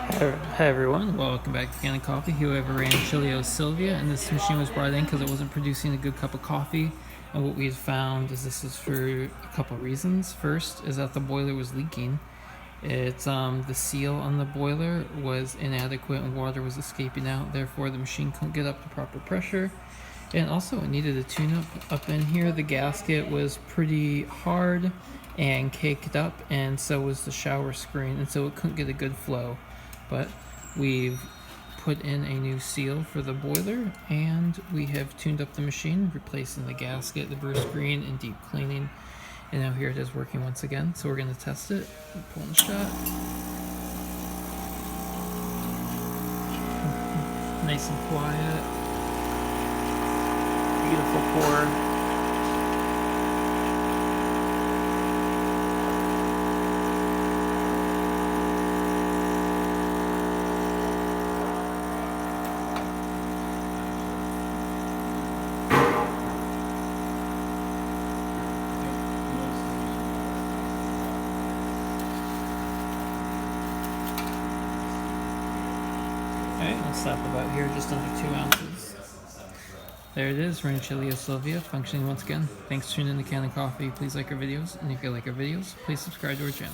Hi everyone, welcome back to Kanen Coffee. Here we have a Rancilio Sylvia, and this machine was brought in because it wasn't producing a good cup of coffee. And what we had found is this is for a couple reasons. First is that the boiler was leaking. It's the seal on the boiler was inadequate and water was escaping out. Therefore, the machine couldn't get up to proper pressure. And also, it needed a tune-up up in here. The gasket was pretty hard and caked up, and so was the shower screen, and so it couldn't get a good flow. But we've put in a new seal for the boiler, and we have tuned up the machine, replacing the gasket, the burst screen, and deep cleaning. And now here it is working once again. So we're going to test it. Pulling the shot. Nice and quiet. Beautiful pour. Alright, let's stop about here, just under 2 ounces. There it is, Rancilio Sylvia, functioning once again. Thanks for tuning in to Kanen Coffee. Please like our videos, and if you like our videos, please subscribe to our channel.